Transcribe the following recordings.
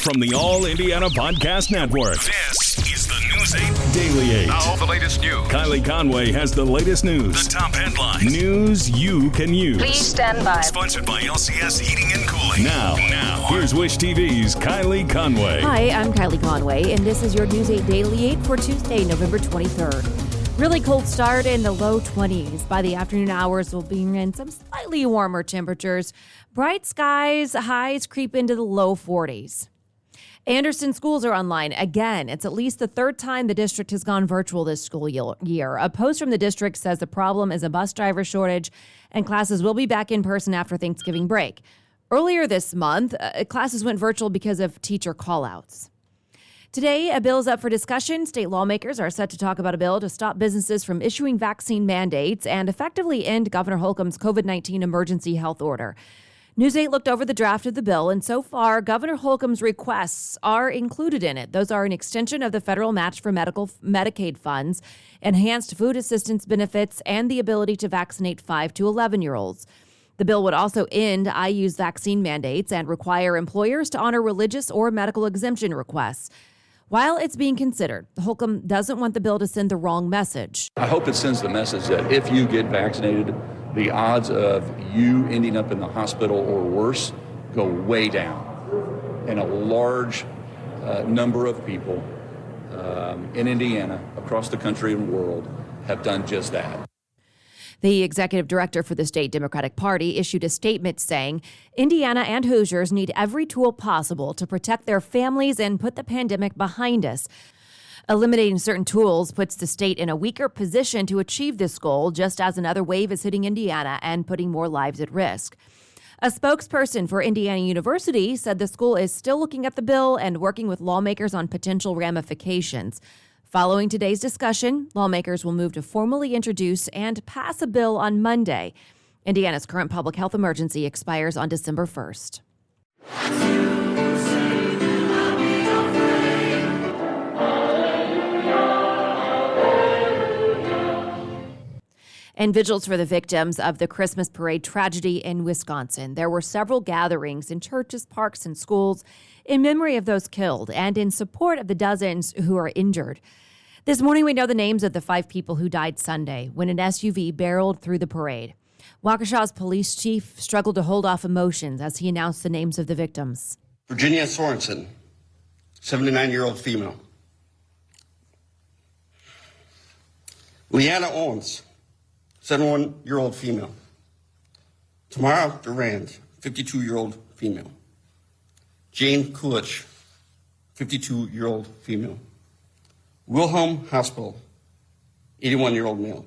From the All Indiana Podcast Network, this is the News 8 Daily 8. Now, the latest news. Kylie Conway has the latest news. The top headlines. News you can use. Please stand by. Sponsored by LCS Heating and Cooling. Now, here's Wish TV's Kylie Conway. Hi, I'm Kylie Conway, and this is your News 8 Daily 8 for Tuesday, November 23rd. Really cold start in the low 20s. By the afternoon hours, we'll be in some slightly warmer temperatures. Bright skies, highs creep into the low 40s. Anderson schools are online again. It's at least the third time the district has gone virtual this school year. A post from the district says the problem is a bus driver shortage and classes will be back in person after Thanksgiving break. Earlier this month, classes went virtual because of teacher callouts. Today, a bill is up for discussion. State lawmakers are set to talk about a bill to stop businesses from issuing vaccine mandates and effectively end Governor Holcomb's COVID-19 emergency health order. News 8 looked over the draft of the bill, and so far, Governor Holcomb's requests are included in it. Those are an extension of the federal match for Medicaid funds, enhanced food assistance benefits, and the ability to vaccinate 5 to 11-year-olds. The bill would also end IU's vaccine mandates and require employers to honor religious or medical exemption requests. While it's being considered, Holcomb doesn't want the bill to send the wrong message. I hope it sends the message that if you get vaccinated, the odds of you ending up in the hospital or worse go way down. And a large number of people in Indiana, across the country and world, have done just that. The executive director for the state Democratic Party issued a statement saying Indiana and Hoosiers need every tool possible to protect their families and put the pandemic behind us. Eliminating certain tools puts the state in a weaker position to achieve this goal, just as another wave is hitting Indiana and putting more lives at risk. A spokesperson for Indiana University said the school is still looking at the bill and working with lawmakers on potential ramifications. Following today's discussion, lawmakers will move to formally introduce and pass a bill on Monday. Indiana's current public health emergency expires on December 1st. And vigils for the victims of the Christmas parade tragedy in Wisconsin. There were several gatherings in churches, parks, and schools in memory of those killed and in support of the dozens who are injured. This morning, we know the names of the 5 people who died Sunday when an SUV barreled through the parade. Waukesha's police chief struggled to hold off emotions as he announced the names of the victims. Virginia Sorensen, 79-year-old female. Leanna Owens, 71-year-old female. Tamara Durand, 52-year-old female. Jane Kulich, 52-year-old female. Wilhelm Hospital, 81-year-old male.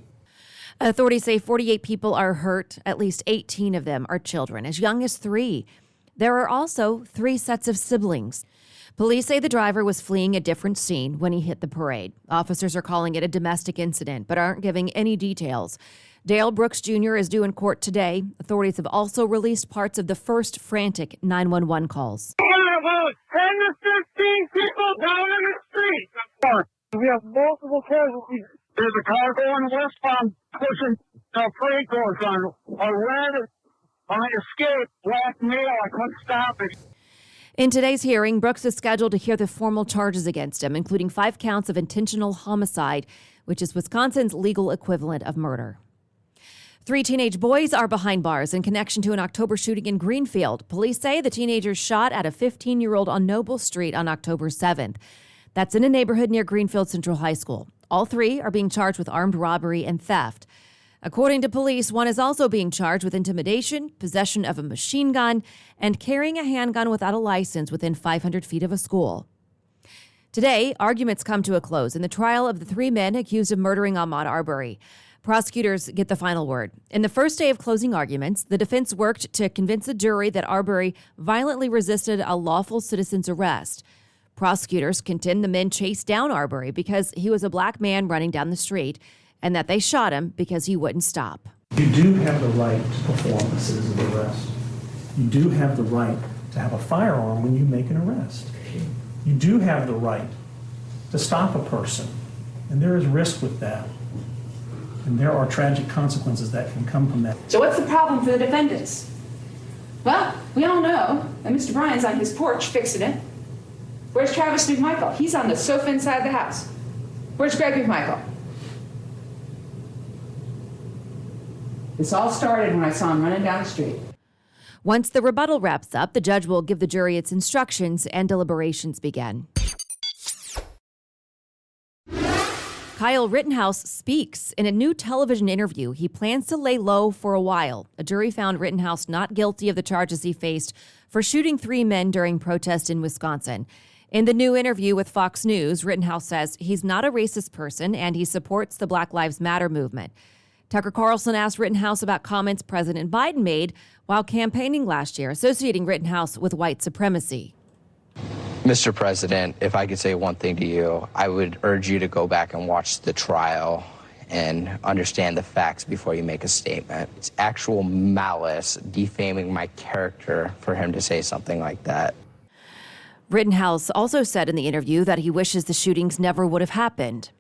Authorities say 48 people are hurt. At least 18 of them are children, as young as 3. There are also 3 sets of siblings. Police say the driver was fleeing a different scene when he hit the parade. Officers are calling it a domestic incident, but aren't giving any details. Dale Brooks Jr. is due in court today. Authorities have also released parts of the first frantic 911 calls. We got about 10 to 15 people down in the street. We have multiple casualties. There's a car going westbound pushing parade cars on. I ran it. I escaped. Black male. I couldn't stop it. In today's hearing, Brooks is scheduled to hear the formal charges against him, including 5 counts of intentional homicide, which is Wisconsin's legal equivalent of murder. 3 teenage boys are behind bars in connection to an October shooting in Greenfield. Police say the teenagers shot at a 15-year-old on Noble Street on October 7th. That's in a neighborhood near Greenfield Central High School. All 3 are being charged with armed robbery and theft. According to police, one is also being charged with intimidation, possession of a machine gun, and carrying a handgun without a license within 500 feet of a school. Today, arguments come to a close in the trial of the 3 men accused of murdering Ahmaud Arbery. Prosecutors get the final word. In the first day of closing arguments, the defense worked to convince the jury that Arbery violently resisted a lawful citizen's arrest. Prosecutors contend the men chased down Arbery because he was a black man running down the street and that they shot him because he wouldn't stop. You do have the right to perform a citizen's arrest. You do have the right to have a firearm when you make an arrest. You do have the right to stop a person, and there is risk with that. And there are tragic consequences that can come from that. So what's the problem for the defendants? Well, we all know that Mr. Bryan's on his porch fixing it. Where's Travis McMichael? He's on the sofa inside the house. Where's Greg McMichael? This all started when I saw him running down the street. Once the rebuttal wraps up, the judge will give the jury its instructions and deliberations begin. Kyle Rittenhouse speaks. In a new television interview, he plans to lay low for a while. A jury found Rittenhouse not guilty of the charges he faced for shooting 3 men during protest in Wisconsin. In the new interview with Fox News, Rittenhouse says he's not a racist person and he supports the Black Lives Matter movement. Tucker Carlson asked Rittenhouse about comments President Biden made while campaigning last year, associating Rittenhouse with white supremacy. Mr. President, if I could say one thing to you, I would urge you to go back and watch the trial and understand the facts before you make a statement. It's actual malice, defaming my character for him to say something like that. Rittenhouse also said in the interview that he wishes the shootings never would have happened.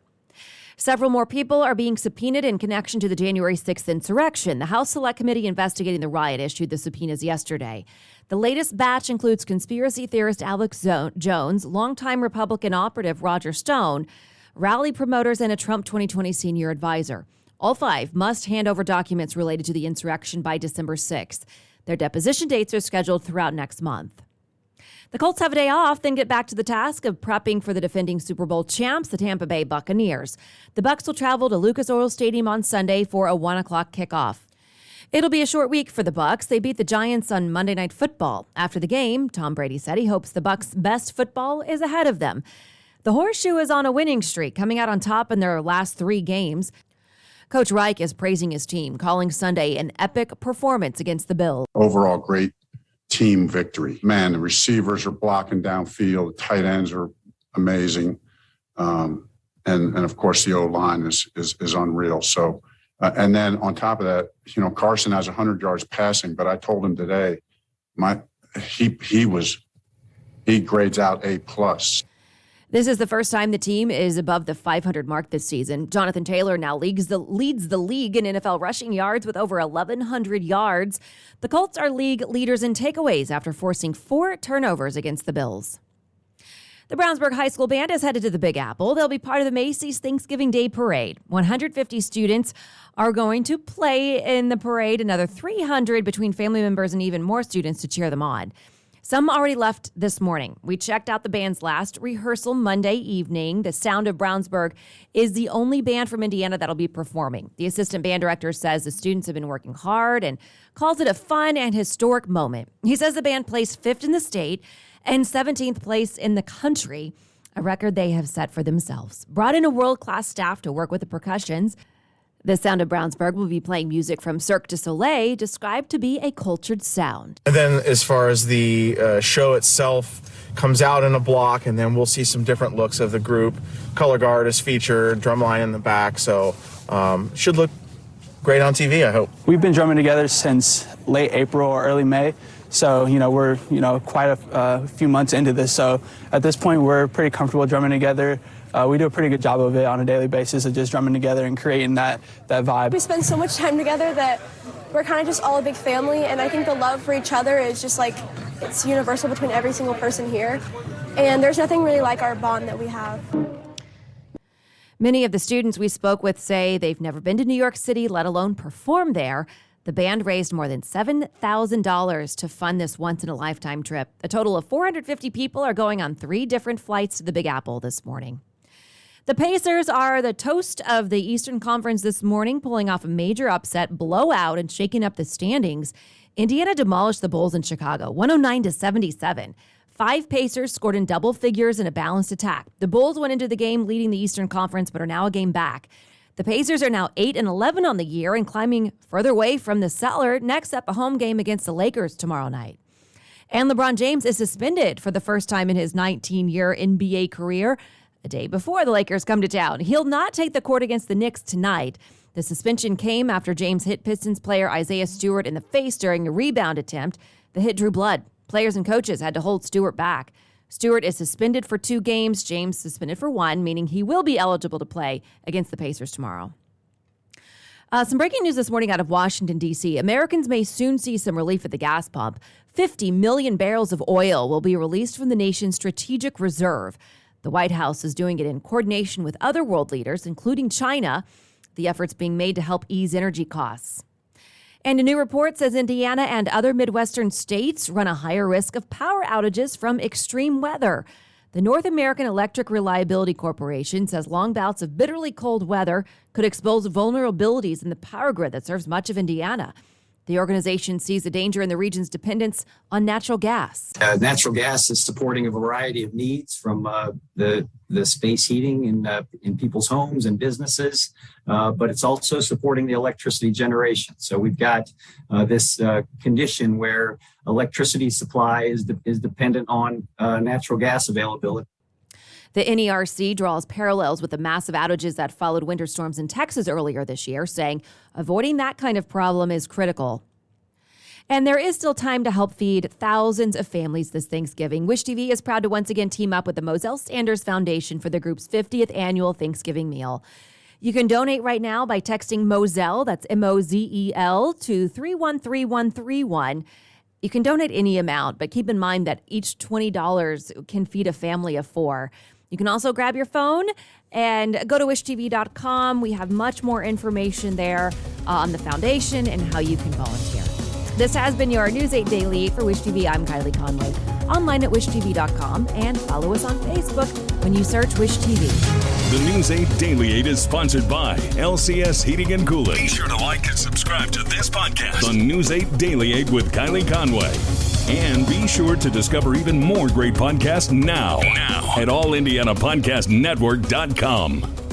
Several more people are being subpoenaed in connection to the January 6th insurrection. The House Select Committee investigating the riot issued the subpoenas yesterday. The latest batch includes conspiracy theorist Alex Jones, longtime Republican operative Roger Stone, rally promoters, and a Trump 2020 senior advisor. All 5 must hand over documents related to the insurrection by December 6th. Their deposition dates are scheduled throughout next month. The Colts have a day off, then get back to the task of prepping for the defending Super Bowl champs, the Tampa Bay Buccaneers. The Bucs will travel to Lucas Oil Stadium on Sunday for a 1 o'clock kickoff. It'll be a short week for the Bucs. They beat the Giants on Monday Night Football. After the game, Tom Brady said he hopes the Bucs' best football is ahead of them. The Horseshoe is on a winning streak, coming out on top in their last 3 games. Coach Reich is praising his team, calling Sunday an epic performance against the Bills. Overall, great team victory. Man, the receivers are blocking downfield. The tight ends are amazing. And of course, the O-line is unreal. So, and then on top of that, Carson has 100 yards passing, but I told him today, he grades out A+. This is the first time the team is above the 500 mark this season. Jonathan Taylor now leads the league in NFL rushing yards with over 1,100 yards. The Colts are league leaders in takeaways after forcing 4 turnovers against the Bills. The Brownsburg High School Band is headed to the Big Apple. They'll be part of the Macy's Thanksgiving Day Parade. 150 students are going to play in the parade, another 300 between family members and even more students to cheer them on. Some already left this morning. We checked out the band's last rehearsal Monday evening. The Sound of Brownsburg is the only band from Indiana that'll be performing. The assistant band director says the students have been working hard and calls it a fun and historic moment. He says the band placed 5th in the state and 17th place in the country, a record they have set for themselves. Brought in a world-class staff to work with the percussions. The Sound of Brownsburg will be playing music from Cirque du Soleil, described to be a cultured sound. And then as far as the show itself comes out in a block, and then we'll see some different looks of the group. Color guard is featured, drumline in the back, so should look great on TV, I hope. We've been drumming together since late April or early May. So, we're, quite a few months into this. So at this point, we're pretty comfortable drumming together. We do a pretty good job of it on a daily basis of just drumming together and creating that vibe. We spend so much time together that we're kind of just all a big family. And I think the love for each other is just it's universal between every single person here. And there's nothing really like our bond that we have. Many of the students we spoke with say they've never been to New York City, let alone perform there. The band raised more than $7,000 to fund this once-in-a-lifetime trip. A total of 450 people are going on 3 different flights to the Big Apple this morning. The Pacers are the toast of the Eastern Conference this morning, pulling off a major upset, blowout, and shaking up the standings. Indiana demolished the Bulls in Chicago, 109-77. 5 Pacers scored in double figures in a balanced attack. The Bulls went into the game leading the Eastern Conference, but are now a game back. The Pacers are now 8-11 on the year and climbing further away from the cellar. Next up, a home game against the Lakers tomorrow night. And LeBron James is suspended for the first time in his 19-year NBA career, a day before the Lakers come to town. He'll not take the court against the Knicks tonight. The suspension came after James hit Pistons player Isaiah Stewart in the face during a rebound attempt. The hit drew blood. Players and coaches had to hold Stewart back. Stewart is suspended for 2 games. James suspended for 1, meaning he will be eligible to play against the Pacers tomorrow. Some breaking news this morning out of Washington, D.C. Americans may soon see some relief at the gas pump. 50 million barrels of oil will be released from the nation's strategic reserve. The White House is doing it in coordination with other world leaders, including China. The effort's being made to help ease energy costs. And a new report says Indiana and other Midwestern states run a higher risk of power outages from extreme weather. The North American Electric Reliability Corporation says long bouts of bitterly cold weather could expose vulnerabilities in the power grid that serves much of Indiana. The organization sees a danger in the region's dependence on natural gas. Natural gas is supporting a variety of needs, from the space heating in people's homes and businesses, but it's also supporting the electricity generation. So we've got this condition where electricity supply is dependent on natural gas availability. The NERC draws parallels with the massive outages that followed winter storms in Texas earlier this year, saying avoiding that kind of problem is critical. And there is still time to help feed thousands of families this Thanksgiving. Wish TV is proud to once again team up with the Moselle Sanders Foundation for the group's 50th annual Thanksgiving meal. You can donate right now by texting Moselle, that's M-O-Z-E-L, to 313131. You can donate any amount, but keep in mind that each $20 can feed a family of 4. You can also grab your phone and go to wishtv.com. We have much more information there on the foundation and how you can volunteer. This has been your News 8 Daily for Wish TV. I'm Kylie Conway. Online at wishtv.com and follow us on Facebook when you search Wish TV. The News 8 Daily 8 is sponsored by LCS Heating and Cooling. Be sure to like and subscribe to this podcast on News 8 Daily 8 with Kylie Conway. And be sure to discover even more great podcasts now at allindianapodcastnetwork.com.